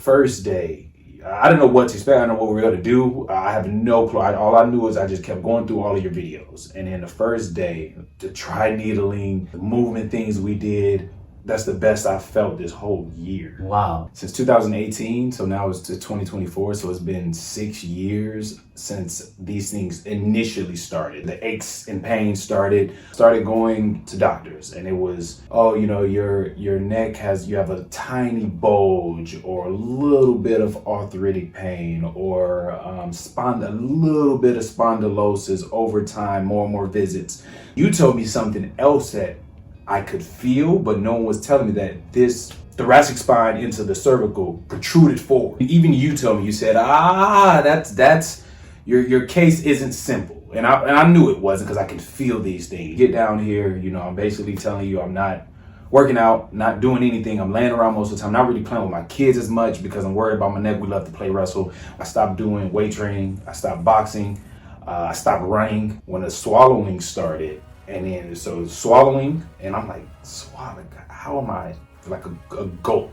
first day, I didn't know what to expect. I didn't know what we were going to do. I have no clue. All I knew is I just kept going through all of your videos. And then the first day, the tri needling, the movement things we did, that's the best I've felt this whole year. Wow. Since 2018, so now it's to 2024, so it's been 6 years since these things initially started. The aches and pains started going to doctors, and it was, oh, you know, your neck you have a tiny bulge or a little bit of arthritic pain or a little bit of spondylosis over time, more and more visits. You told me something else that I could feel, but no one was telling me that this thoracic spine into the cervical protruded forward. Even you told me, you said, that's your case isn't simple. And I knew it wasn't because I can feel these things. Get down here, you know, I'm basically telling you I'm not working out, not doing anything. I'm laying around most of the time, not really playing with my kids as much because I'm worried about my neck. We love to play wrestle. I stopped doing weight training. I stopped boxing. I stopped running. When the swallowing started, and then so swallowing, and I'm like, swallowing, how am I like a goat?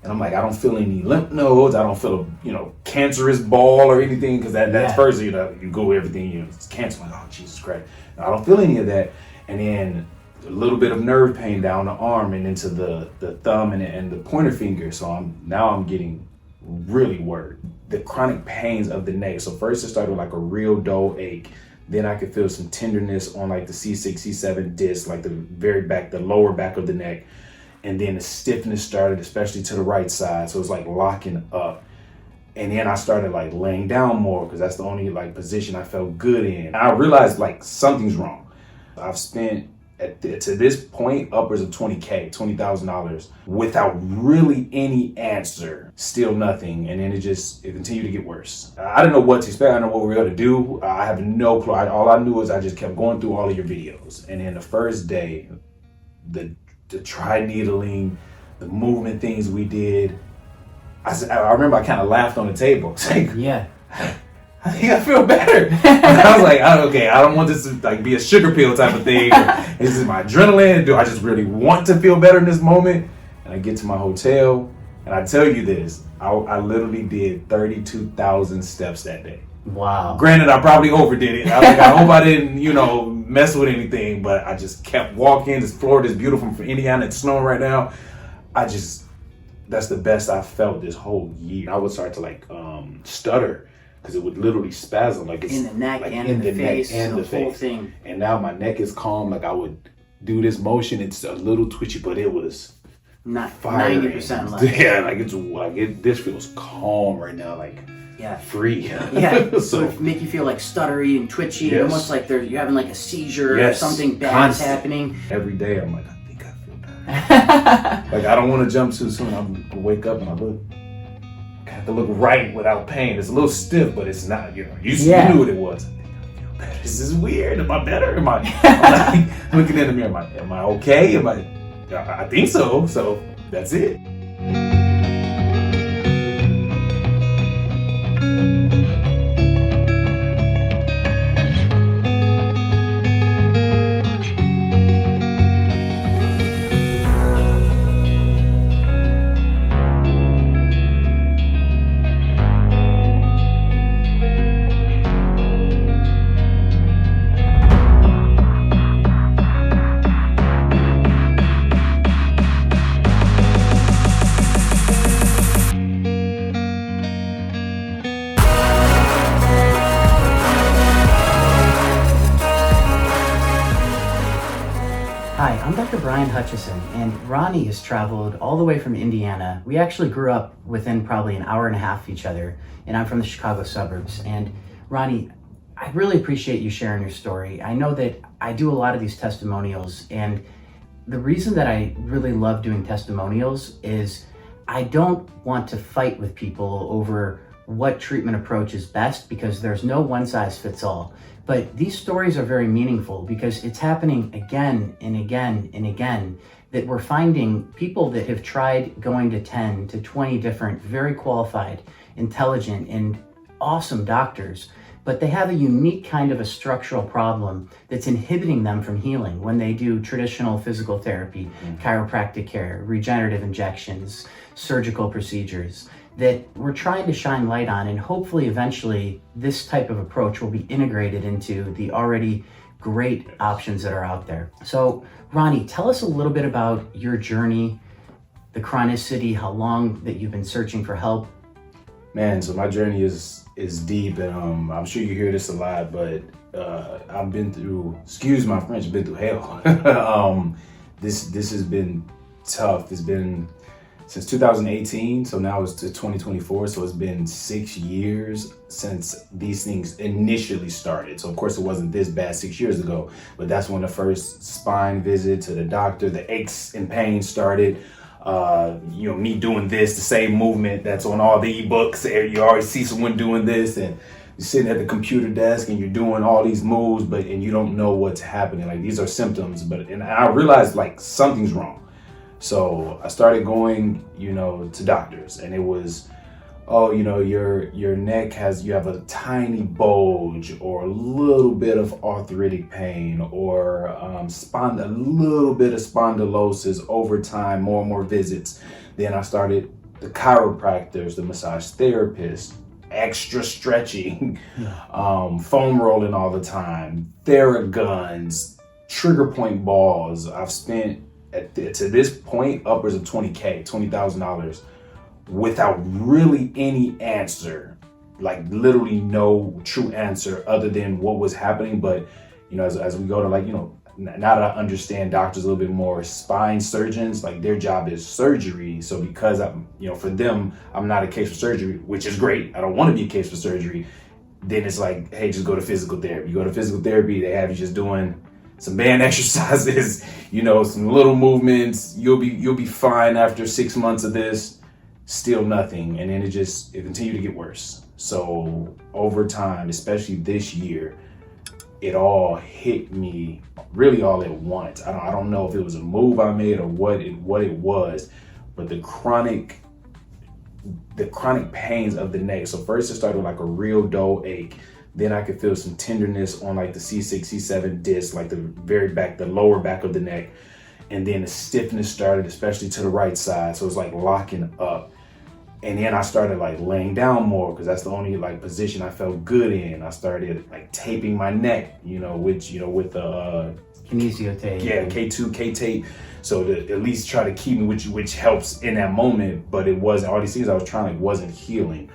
And I'm like, I don't feel any lymph nodes. I don't feel a cancerous ball or anything, because that's first, you go everything, it's cancer. I'm like, oh Jesus Christ. No, I don't feel any of that. And then a little bit of nerve pain down the arm and into the thumb and the pointer finger. So I'm getting really worried. The chronic pains of the neck. So first it started with like a real dull ache. Then I could feel some tenderness on like the C6, C7 disc, like the very back, the lower back of the neck. And then the stiffness started, especially to the right side. So it's like locking up. And then I started like laying down more because that's the only like position I felt good in. And I realized like something's wrong. I've spent to this point upwards of $20,000 without really any answer, still nothing. And then it continued to get worse. I didn't know what to expect. I didn't know what we were going to do. I have no clue. All I knew is I just kept going through all of your videos. And then the first day, the tri needling, the movement things we did, I remember I kind of laughed on the table. It's like, yeah, I think I feel better. And I was like, okay, I don't want this to like be a sugar pill type of thing. Is this my adrenaline? Do I just really want to feel better in this moment? And I get to my hotel, and I tell you this, I literally did 32,000 steps that day. Wow. Granted, I probably overdid it. I was like, I hope I didn't, mess with anything, but I just kept walking. This Florida is beautiful from Indiana. It's snowing right now. That's the best I felt this whole year. I would start to like stutter because it would literally spasm, like it's in the neck like and in the face, and the whole face. Thing. And now my neck is calm. Like I would do this motion. It's a little twitchy, but it was not firing. 90% less. Yeah, like it's like this feels calm right now. Like. Yeah, free. Yeah, so it make you feel like stuttery and twitchy, yes. Almost like you're having like a seizure or something bad's happening. Every day I'm like, I think I feel better. Like I don't want to jump too soon. I wake up and I have to look right without pain. It's a little stiff, but it's not. You knew what it was. I think I feel better. This is weird. Am I better? I'm like looking in the mirror. Am I okay? I think so. So that's it. Hi, I'm Dr. Brian Hutchison, and Ronnie has traveled all the way from Indiana. We actually grew up within probably an hour and a half of each other, and I'm from the Chicago suburbs. And Ronnie, I really appreciate you sharing your story. I know that I do a lot of these testimonials, and the reason that I really love doing testimonials is I don't want to fight with people over what treatment approach is best, because there's no one size fits all. But these stories are very meaningful because it's happening again and again and again that we're finding people that have tried going to 10 to 20 different, very qualified, intelligent, and awesome doctors, but they have a unique kind of a structural problem that's inhibiting them from healing when they do traditional physical therapy, chiropractic care, regenerative injections, surgical procedures. that we're trying to shine light on, and hopefully eventually this type of approach will be integrated into the already great options that are out there. So Ronnie, tell us a little bit about your journey, the chronicity, how long that you've been searching for help. Man, so my journey is deep, and I'm sure you hear this a lot, but I've been through, excuse my French, been through hell. This has been tough. It's been since 2018, so now it's to 2024, so it's been 6 years since these things initially started. So of course it wasn't this bad 6 years ago, but that's when the first spine visit to the doctor, the aches and pains started. Me doing this, the same movement that's on all the ebooks. You always see someone doing this, and you're sitting at the computer desk and you're doing all these moves, and you don't know what's happening. Like, these are symptoms, and I realized like something's wrong. So I started going, to doctors, and it was, your neck you have a tiny bulge or a little bit of arthritic pain or a little bit of spondylosis over time, more and more visits. Then I started the chiropractors, the massage therapists, extra stretching, foam rolling all the time, Theraguns, trigger point balls. I've spent to this point upwards of $20,000 without really any answer, like literally no true answer other than what was happening. But as we go to now that I understand doctors a little bit more, spine surgeons, like their job is surgery. So because for them, I'm not a case for surgery, which is great. I don't want to be a case for surgery. Then it's like, hey, just go to physical therapy. You go to physical therapy, they have you just doing some band exercises, some little movements. You'll be fine after 6 months of this. Still nothing. And then it continued to get worse. So over time, especially this year, it all hit me really all at once. I don't know if it was a move I made or what it was, but the chronic pains of the neck. So first it started with like a real dull ache. Then I could feel some tenderness on like the C6, C7 disc, like the very back, the lower back of the neck. And then the stiffness started, especially to the right side. So it was like locking up. And then I started like laying down more because that's the only like position I felt good in. I started like taping my neck, with the kinesio tape. Yeah, K2, K tape. So to at least try to keep me, which helps in that moment, but it wasn't, all these things I was trying wasn't healing.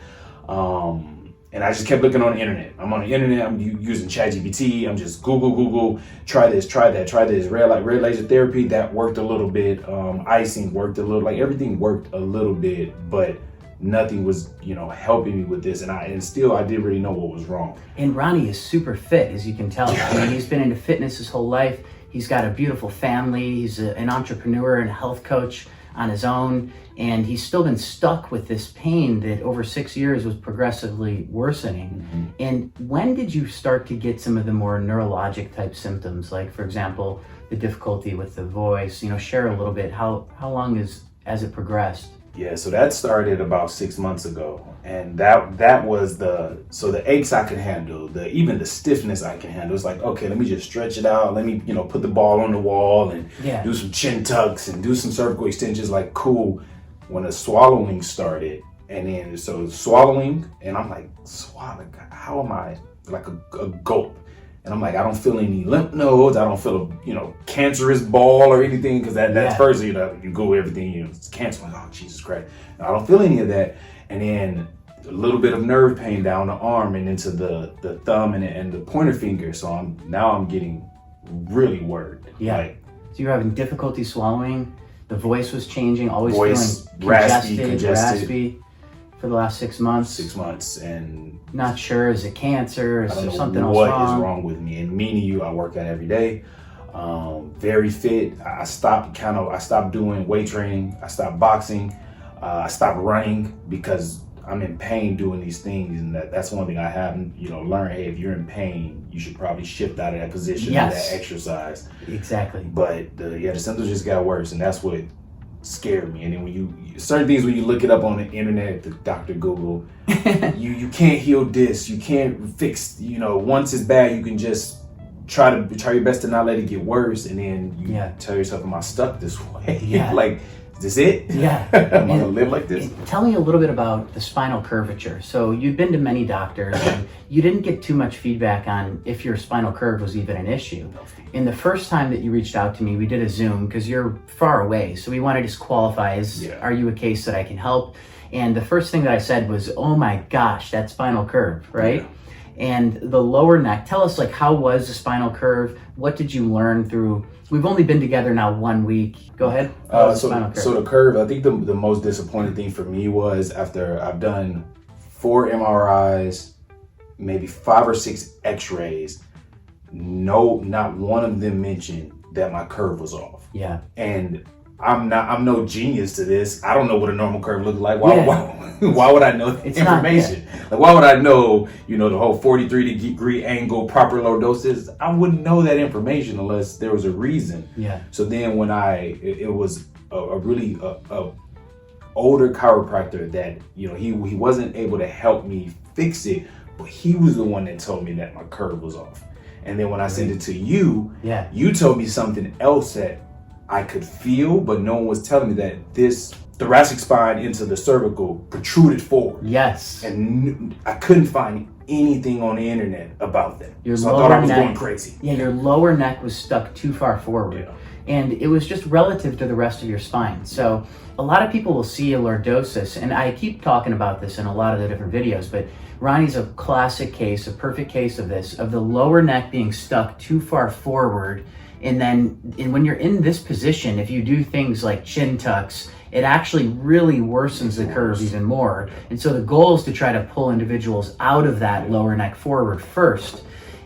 And I just kept looking on the internet. I'm on the internet, I'm using ChatGPT, I'm just Google, try this, try that, try this. Red laser therapy, that worked a little bit. Icing worked a little, like everything worked a little bit, but nothing was, helping me with this. And still I didn't really know what was wrong. And Ronnie is super fit, as you can tell. He's been into fitness his whole life. He's got a beautiful family. He's an entrepreneur and a health coach on his own. And he's still been stuck with this pain that over 6 years was progressively worsening. Mm-hmm. And when did you start to get some of the more neurologic type symptoms? Like, for example, the difficulty with the voice, share a little bit. How long as it progressed? Yeah, so that started about 6 months ago. And that was the aches I could handle, even the stiffness I can handle. It's like, okay, let me just stretch it out. Let me, put the ball on the wall and do some chin tucks and do some cervical extensions, like cool. When the swallowing started, and then so swallowing, and I'm like, swallowing, how am I like a gulp? And I'm like, I don't feel any lymph nodes, I don't feel a cancerous ball or anything, because that's first, you go everything, it's cancer. I'm like, oh Jesus Christ. I don't feel any of that. And then a little bit of nerve pain down the arm and into the thumb and the pointer finger. So I'm getting really worried. Yeah. Like, so you're having difficulty swallowing. The voice was changing, always feeling raspy for the last 6 months. 6 months, and not sure, is it cancer? Is there something else wrong? What is wrong with me? And me and you, I work out every day. Very fit. I stopped doing weight training. I stopped boxing. I stopped running because I'm in pain doing these things, and that's one thing I haven't, learned. Hey, if you're in pain, you should probably shift out of that position, that exercise. Exactly. But the symptoms just got worse, and that's what scared me. And then when certain things, when you look it up on the internet, the Dr. Google, you can't heal this, you can't fix. Once it's bad, you can just try your best to not let it get worse, and then you tell yourself, am I stuck this way? Yeah. Like, this it? Yeah. Am I gonna live like this? Tell me a little bit about the spinal curvature. So you've been to many doctors and you didn't get too much feedback on if your spinal curve was even an issue. And the first time that you reached out to me, we did a Zoom because you're far away. So we want to just qualify as, are you a case that I can help? And the first thing that I said was, oh my gosh, that spinal curve, right? Yeah. And the lower neck, tell us, like, how was the spinal curve? What did you learn through? We've only been together now 1 week. Go ahead. So the curve, I think the most disappointing thing for me was after I've done 4 MRIs, maybe 5 or 6 x-rays, not one of them mentioned that my curve was off. Yeah. And I'm no genius to this. I don't know what a normal curve looks like. Why would I know the information? Like, why would I know, the whole 43-degree angle, proper lordosis? I wouldn't know that information unless there was a reason. Yeah. So then when it was a really older chiropractor that, he wasn't able to help me fix it, but he was the one that told me that my curve was off. And then when I sent it to you, you told me something else that I could feel, but no one was telling me that this thoracic spine into the cervical protruded forward. Yes. And I couldn't find anything on the internet about that. So I thought I was going crazy. Yeah, your lower neck was stuck too far forward. Yeah. And it was just relative to the rest of your spine. So a lot of people will see a lordosis, and I keep talking about this in a lot of the different videos, but Ronnie's a classic case, a perfect case of this, of the lower neck being stuck too far forward. And when you're in this position, if you do things like chin tucks, it actually really worsens the curve even more. And so the goal is to try to pull individuals out of that lower neck forward first.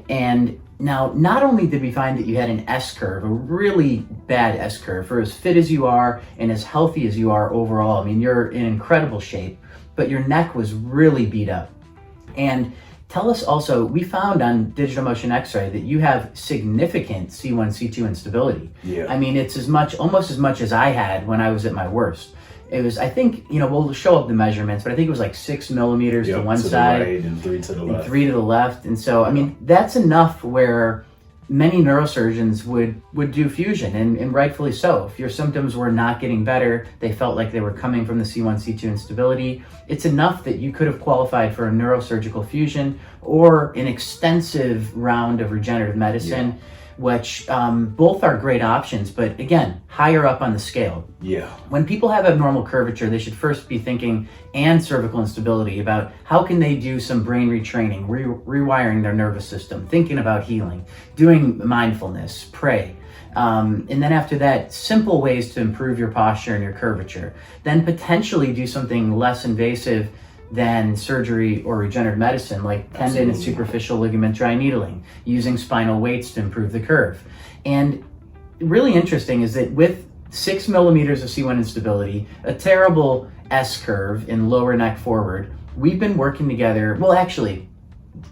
And now, not only did we find that you had an S curve, a really bad S curve, for as fit as you are and as healthy as you are overall. I mean, you're in incredible shape, but your neck was really beat up. And tell us also, we found on digital motion x-ray that you have significant C1, C2 instability. Yeah. I mean, it's almost as much as I had when I was at my worst. It was, I think, we'll show up the measurements, but I think it was like 6 millimeters to one side. Right, and 3 to the left. And 3 to the left. And so, I mean, that's enough where many neurosurgeons would do fusion, and rightfully so. If your symptoms were not getting better, they felt like they were coming from the C1, C2 instability, it's enough that you could have qualified for a neurosurgical fusion or an extensive round of regenerative medicine, which both are great options, but again, higher up on the scale. Yeah. When people have abnormal curvature, they should first be thinking, and cervical instability, about how can they do some brain retraining, rewiring their nervous system, thinking about healing, doing mindfulness, pray. And then after that, simple ways to improve your posture and your curvature. Then potentially do something less invasive than surgery or regenerative medicine, like tendon and superficial ligament dry needling, using spinal weights to improve the curve. And really interesting is that with 6 millimeters of C1 instability, a terrible S curve in lower neck forward, we've been working together. Well, actually,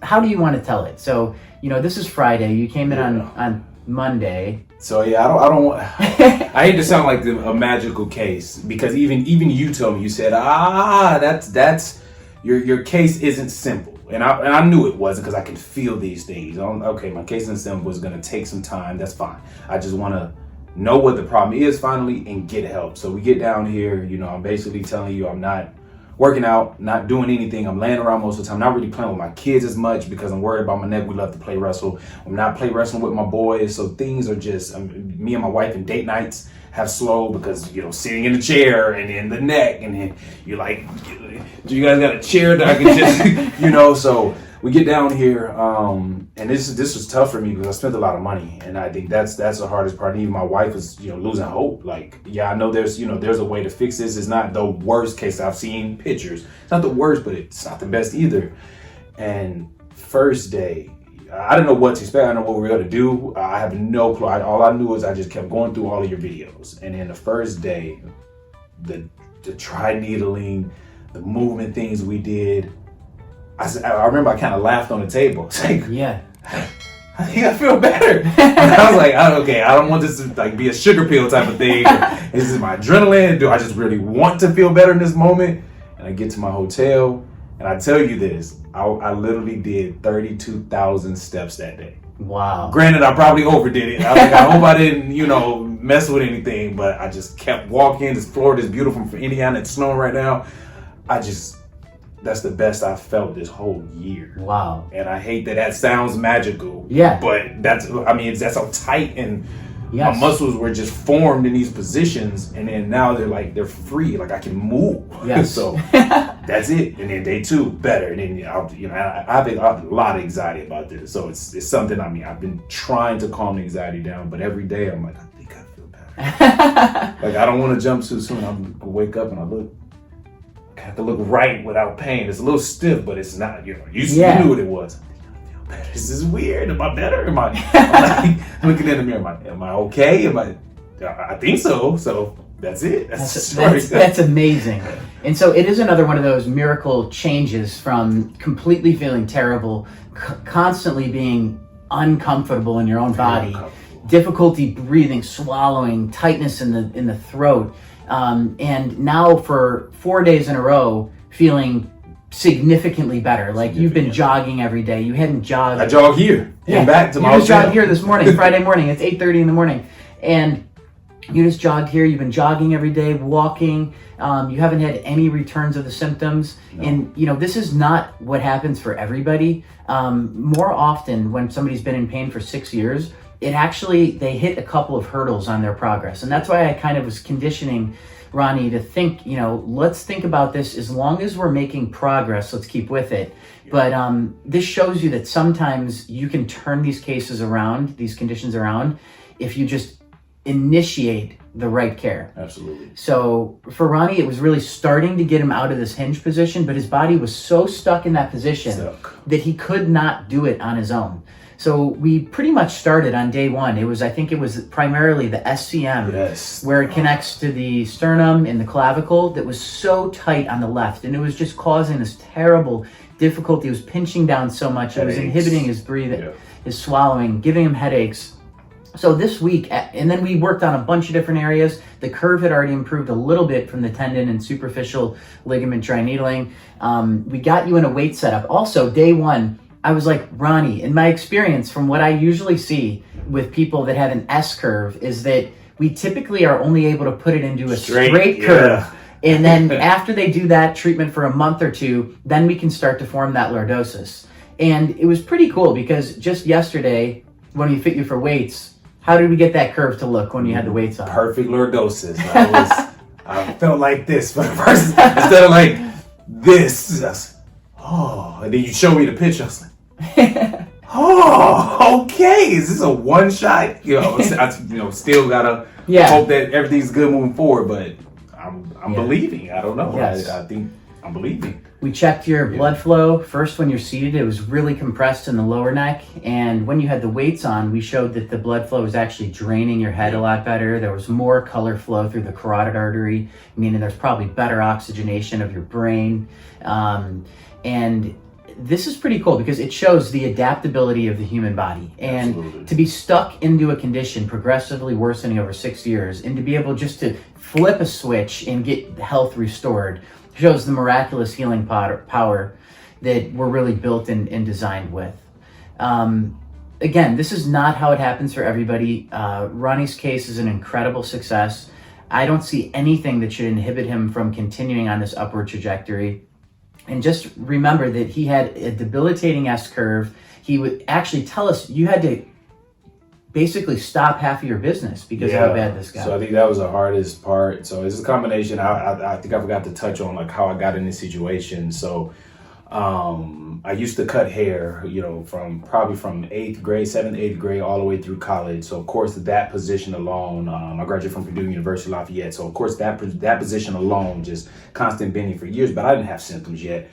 how do you want to tell it? So, this is Friday. You came in on Monday. So I don't I hate to sound like a magical case, because even you told me, you said, that's your case isn't simple. And I knew it wasn't, because I can feel these things. Okay, my case isn't simple. It's going to take some time. That's fine. I just want to know what the problem is finally and get help. So we get down here, I'm basically telling you I'm not working out, not doing anything. I'm laying around most of the time, not really playing with my kids as much because I'm worried about my neck. We love to play wrestle. I'm not play wrestling with my boys. So things are just, me and my wife and date nights have slowed because, sitting in the chair and then the neck, and then you're like, do you guys got a chair that I can just, so we get down here, and this was tough for me because I spent a lot of money, and I think that's the hardest part. Even my wife is, losing hope. Like, I know there's a way to fix this. It's not the worst case. I've seen pictures. It's not the worst, but it's not the best either. And first day, I didn't know what to expect. I didn't know what we were gonna do. I have no clue. All I knew is I just kept going through all of your videos, and then the first day, the tri needling, the movement things we did. I remember I kind of laughed on the table. It's like, I think I feel better. And I was like, okay, I don't want this to be a sugar pill type of thing. Is this my adrenaline? Do I just really want to feel better in this moment? And I get to my hotel, and I tell you this, I literally did 32,000 steps that day. Wow. Granted, I probably overdid it. I hope I didn't, mess with anything, but I just kept walking. This Florida is beautiful from Indiana. It's snowing right now. That's the best I've felt this whole year. Wow. And I hate that sounds magical. Yeah. But that's how tight and Yes. my muscles were just formed in these positions, and then now they're free. Like I can move. Yes. So that's it. And then day 2, better. And then I have a lot of anxiety about this. So it's something. I've been trying to calm the anxiety down, but every day I'm like, I think I feel better. Like I don't want to jump too soon. I'm gonna wake up and I have to look right without pain. It's a little stiff, but it's not. You knew what it was. Better. This is weird. Am I better? I'm like looking in the mirror. Am I okay? I think so. So that's it. That's amazing. And so it is another one of those miracle changes from completely feeling terrible, constantly being uncomfortable in your own body, difficulty breathing, swallowing, tightness in the throat, and now for 4 days in a row feeling significantly better. Like you've been jogging every day. You hadn't jogged. I jog here. Yeah, back to my you just jogged here this morning, Friday morning. It's 8:30 in the morning, and you just jogged here. You've been jogging every day, walking. You haven't had any returns of the symptoms, and this is not what happens for everybody. More often, when somebody's been in pain for 6 years, they hit a couple of hurdles on their progress, and that's why I kind of was conditioning Ronnie to think, let's think about this. As long as we're making progress, let's keep with it. Yeah. But this shows you that sometimes you can turn these cases around, these conditions around, if you just initiate the right care. Absolutely. So for Ronnie, it was really starting to get him out of this hinge position, but his body was so stuck in that position that he could not do it on his own. So we pretty much started on day 1. I think it was primarily the SCM, where it connects to the sternum and the clavicle, that was so tight on the left, and it was just causing this terrible difficulty. It was pinching down so much. It was inhibiting his breathing, his swallowing, giving him headaches. So this week, and then we worked on a bunch of different areas. The curve had already improved a little bit from the tendon and superficial ligament dry needling. We got you in a weight setup. Also, day 1, I was like, Ronnie, in my experience, from what I usually see with people that have an S curve, is that we typically are only able to put it into a straight curve. And then after they do that treatment for a month or 2, then we can start to form that lordosis. And it was pretty cool because just yesterday, when we fit you for weights, how did we get that curve to look when you had the weights on? Perfect lordosis. I felt like this for the first, instead of like this. And then you show me the picture. I was like, okay. Is this a one shot? I still gotta hope that everything's good moving forward. But I'm believing. I don't know. Yes. I think I'm believing. We checked your blood flow first when you're seated. It was really compressed in the lower neck, and when you had the weights on, we showed that the blood flow was actually draining your head a lot better. There was more color flow through the carotid artery, meaning there's probably better oxygenation of your brain, and this is pretty cool because it shows the adaptability of the human body. And Absolutely. To be stuck into a condition progressively worsening over 6 years, and to be able just to flip a switch and get health restored shows the miraculous healing power that we're really built and designed with. Again, this is not how it happens for everybody. Ronnie's case is an incredible success. I don't see anything that should inhibit him from continuing on this upward trajectory. And just remember that he had a debilitating S-curve. He would actually tell us you had to basically stop half of your business because of how bad this got. So I think that was the hardest part. So it's a combination. I think I forgot to touch on like how I got in this situation. So I used to cut hair, from 7th, 8th grade, all the way through college. So of course that position alone, I graduated from Purdue University, Lafayette. So of course that position alone, just constant bending for years, but I didn't have symptoms yet.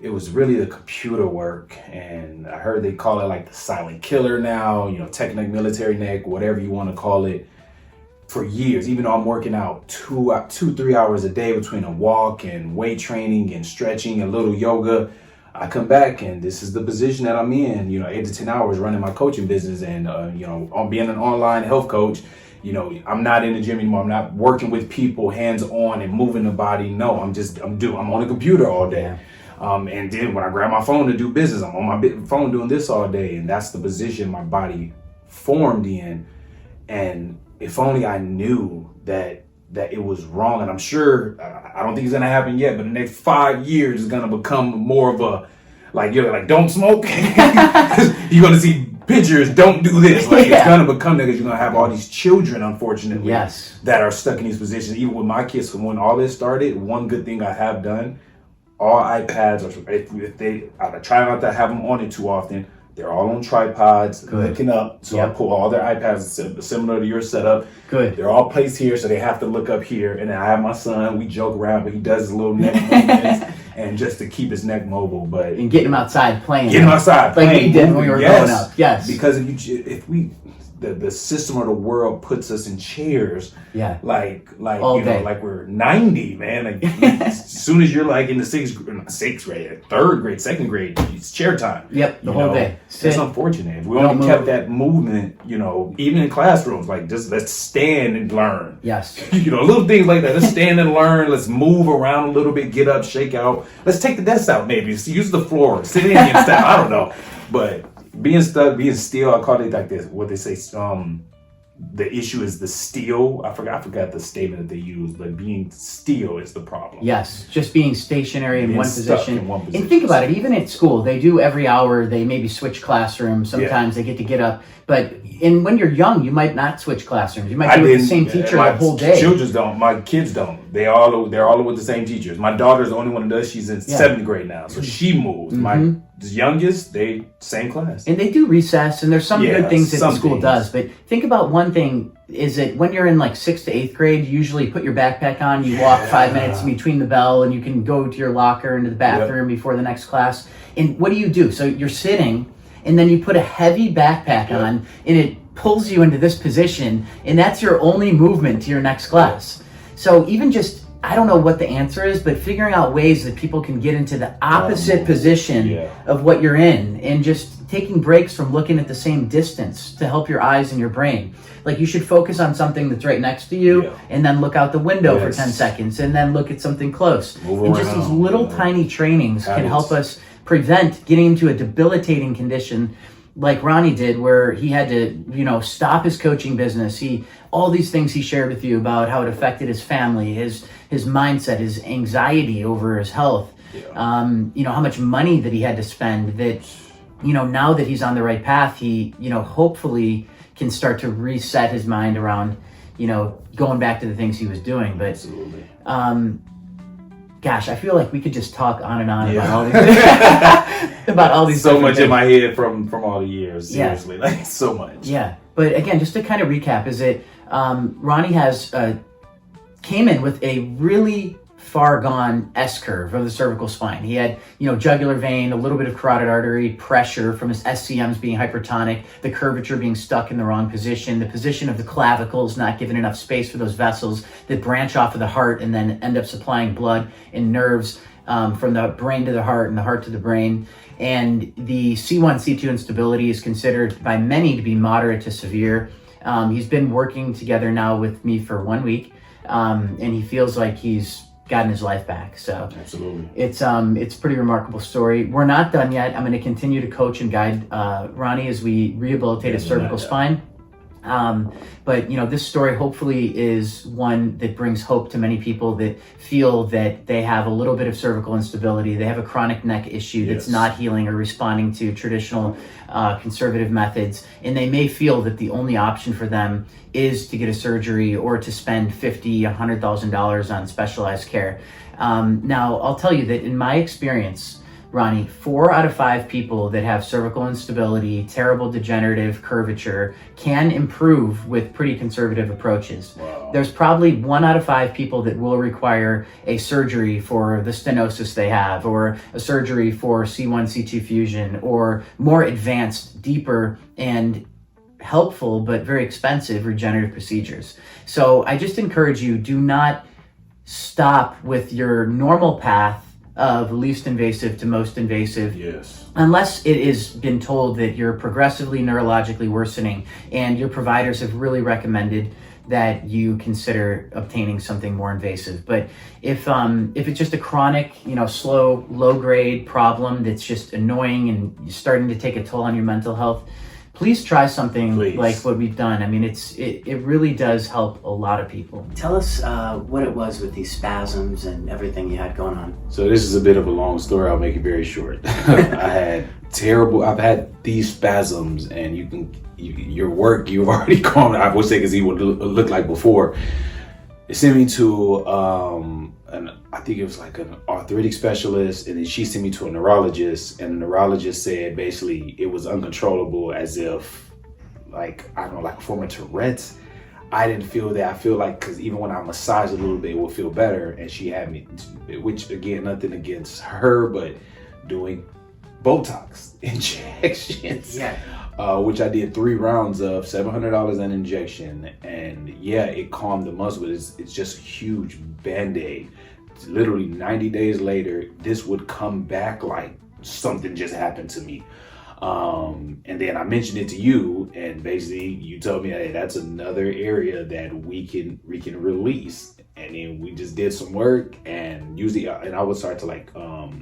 It was really the computer work, and I heard they call it like the silent killer now, technic, military neck, whatever you want to call it. For years, even though I'm working out 2-3 hours a day between a walk and weight training and stretching and a little yoga, I come back and this is the position that I'm in, 8 to 10 hours running my coaching business and, being an online health coach. I'm not in the gym anymore. I'm not working with people hands on and moving the body. No, I'm on the computer all day. Yeah. And then when I grab my phone to do business, I'm on my phone doing this all day. And that's the position my body formed in. And if only I knew that it was wrong. And I'm sure, I don't think it's gonna happen yet, but the next 5 years is gonna become more of a, like, you're like, don't smoke. You're gonna see pictures, don't do this. Like, it's gonna become that, because you're gonna have all these children, unfortunately, that are stuck in these positions. Even with my kids, when all this started, one good thing I have done, all iPads, or if they, I try not to have them on it too often. They're all on tripods, looking up. So I pull all their iPads similar to your setup. Good. They're all placed here, so they have to look up here. And then I have my son. We joke around, but he does his little neck movements, and just to keep his neck mobile. But and get him outside playing. Get him outside playing. Like we did when we were growing up. Yes. Because if we the system of the world puts us in chairs, like all you day. Know, like we're 90, man. Like as soon as you're like in the sixth grade, third grade, second grade, it's chair time. Yep, the whole day. It's unfortunate. We only kept that movement, even in classrooms, like just let's stand and learn. Yes. Little things like that. Let's stand and learn. Let's move around a little bit, get up, shake out. Let's take the desks out, maybe. Use the floor, sit in and stuff. I don't know, but. Being stuck, being still, I call it like this. What they say, the issue is the still. I forgot the statement that they use, but being still is the problem. Yes, just being stationary in one position. And think about it, even at school, they do every hour, they maybe switch classrooms. Sometimes they get up. But when you're young, you might not switch classrooms. You might be with the same teacher the whole day. My children don't. My kids don't. They're all with the same teachers. My daughter's the only one who does. She's in 7th grade now, so she moves. My youngest, they same class. And they do recess, and there's some good things that the school does. But think about one thing, is that when you're in like 6th to 8th grade, you usually put your backpack on, you walk 5 minutes in between the bell, and you can go to your locker into the bathroom before the next class. And what do? So you're sitting, and then you put a heavy backpack on, and it pulls you into this position, and that's your only movement to your next class. So even just, I don't know what the answer is, but figuring out ways that people can get into the opposite position of what you're in, and just taking breaks from looking at the same distance to help your eyes and your brain. Like, you should focus on something that's right next to you, and then look out the window for 10 seconds, and then look at something close. And just these little tiny trainings can help us prevent getting into a debilitating condition like Ronnie did, where he had to, stop his coaching business. All these things he shared with you about how it affected his family, his mindset, his anxiety over his health, how much money that he had to spend, that, now that he's on the right path, he, hopefully can start to reset his mind around, going back to the things he was doing. But, absolutely. Gosh, I feel like we could just talk on and on about all these so much things in my head from all the years. Seriously, like so much. Yeah, but again, just to kind of recap, is that Ronnie has came in with a really far gone S curve of the cervical spine. He had, jugular vein, a little bit of carotid artery pressure from his SCMs being hypertonic, the curvature being stuck in the wrong position, the position of the clavicles not giving enough space for those vessels that branch off of the heart and then end up supplying blood and nerves from the brain to the heart and the heart to the brain. And the C1, C2 instability is considered by many to be moderate to severe. He's been working together now with me for 1 week, and he feels like he's gotten his life back. So absolutely, it's a pretty remarkable story. We're not done yet. I'm going to continue to coach and guide Ronnie as we rehabilitate his cervical spine. But this story hopefully is one that brings hope to many people that feel that they have a little bit of cervical instability. They have a chronic neck issue that's not healing or responding to traditional conservative methods, and they may feel that the only option for them is to get a surgery or to spend $50,000, $100,000 on specialized care. Now, I'll tell you that in my experience, Ronnie, 4 out of 5 people that have cervical instability, terrible degenerative curvature, can improve with pretty conservative approaches. Wow. There's probably 1 out of 5 people that will require a surgery for the stenosis they have, or a surgery for C1, C2 fusion, or more advanced, deeper, and helpful but very expensive regenerative procedures. So I just encourage you, do not stop with your normal path of least invasive to most invasive, unless it has been told that you're progressively neurologically worsening and your providers have really recommended that you consider obtaining something more invasive. But if it's just a chronic, slow, low grade problem that's just annoying and starting to take a toll on your mental health, please try something Please. like what we've done. I mean, it really does help a lot of people. Tell us what it was with these spasms and everything you had going on. So this is a bit of a long story. I'll make it very short. I've had these spasms, and your work, you've already gone, I would say, because he would look like before. They sent me to, I think it was like an arthritic specialist, and then she sent me to a neurologist, and the neurologist said basically it was uncontrollable, as if, like, I don't know, like a form of Tourette's. I didn't feel that. I feel like, because even when I massage a little bit, it will feel better. And she had me, which again, nothing against her, but doing Botox injections. Yeah. Which I did 3 rounds of, $700 an injection, and yeah, it calmed the muscle. But it's just a huge band-aid. Literally 90 days later, this would come back like something just happened to me. And then I mentioned it to you, and basically you told me, hey, that's another area that we can release. And then we just did some work, and usually, and I would start to like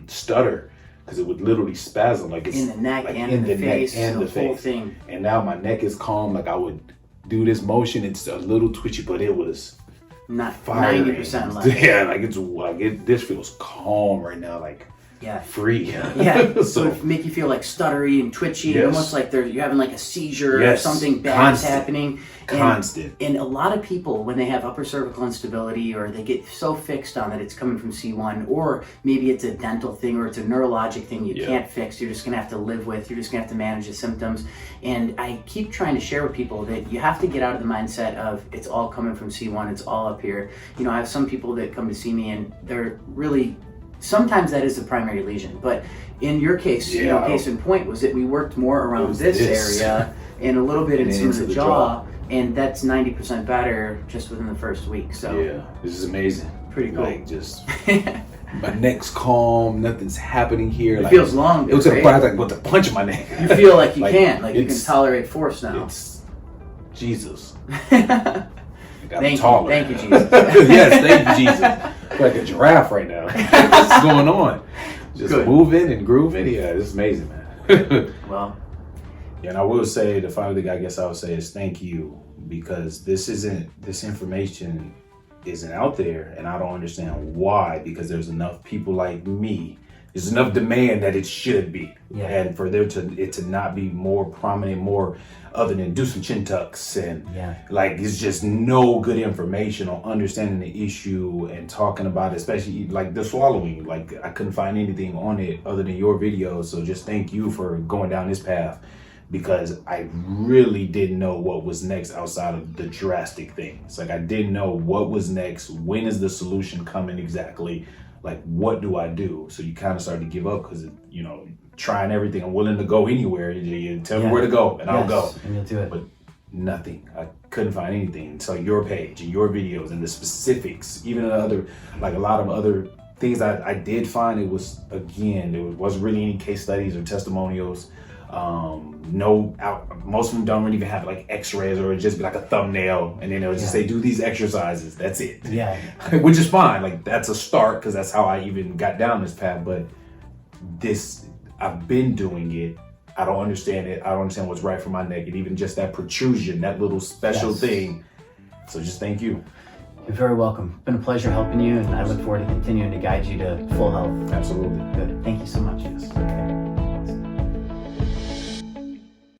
stutter, because it would literally spasm, like it's in the neck, like and in the face, and the whole thing. And now my neck is calm. Like I would do this motion, it's a little twitchy, but it was not firing. 90% left. Yeah, like it's like this feels calm right now, like yeah, free. Yeah, so it make you feel like stuttery and twitchy, yes. almost like you're having like a seizure, yes. or something bad's happening. Constant. And a lot of people, when they have upper cervical instability, or they get so fixed on that it's coming from C1, or maybe it's a dental thing, or it's a neurologic thing you can't fix, you're just gonna have to live with, you're just gonna have to manage the symptoms. And I keep trying to share with people that you have to get out of the mindset of it's all coming from C1, it's all up here. You know, I have some people that come to see me, and they're really, sometimes that is the primary lesion, but in your case, you know, case in point was that we worked more around this area and a little bit into the jaw, and that's 90% better just within the first week. So yeah, this is amazing. Pretty cool. Like just my neck's calm, nothing's happening here. It like, feels long. It was a point like with the punch in my neck. You feel like you like, you can tolerate force now. It's Jesus. Thank you, Jesus. Yes, thank you, Jesus. I feel like a giraffe right now. What's going on? Just moving and grooving. Yeah, it's amazing, man. Well, yeah, and I will say, the final thing I guess I would say is thank you, because this information isn't out there, and I don't understand why, because there's enough people like me. There's enough demand that it should be. Yeah. And for it to not be more prominent, more other than do some chin tucks and like it's just no good information on understanding the issue and talking about it, especially like the swallowing. Like I couldn't find anything on it other than your videos. So just thank you for going down this path, because I really didn't know what was next outside of the drastic things. Like I didn't know what was next. When is the solution coming exactly? Like, what do I do? So you kind of start to give up, because, you know, trying everything. I'm willing to go anywhere. You tell me where to go, and I'll go. And you'll do it. But nothing. I couldn't find anything until your page and your videos and the specifics. Even a lot of other things I did find, it was, again, there wasn't really any case studies or testimonials. Most of them don't even have like x-rays, or it'd just be like a thumbnail, and then it would just say do these exercises, that's it. Yeah. Which is fine, like that's a start, because that's how I even got down this path. But this, I've been doing it, I don't understand it, I don't understand what's right for my neck, and even just that protrusion, that little special thing. So just thank you. You're very welcome. It's been a pleasure helping you, and I look forward to continuing to guide you to full health. Absolutely. Good. Thank you so much. Yes.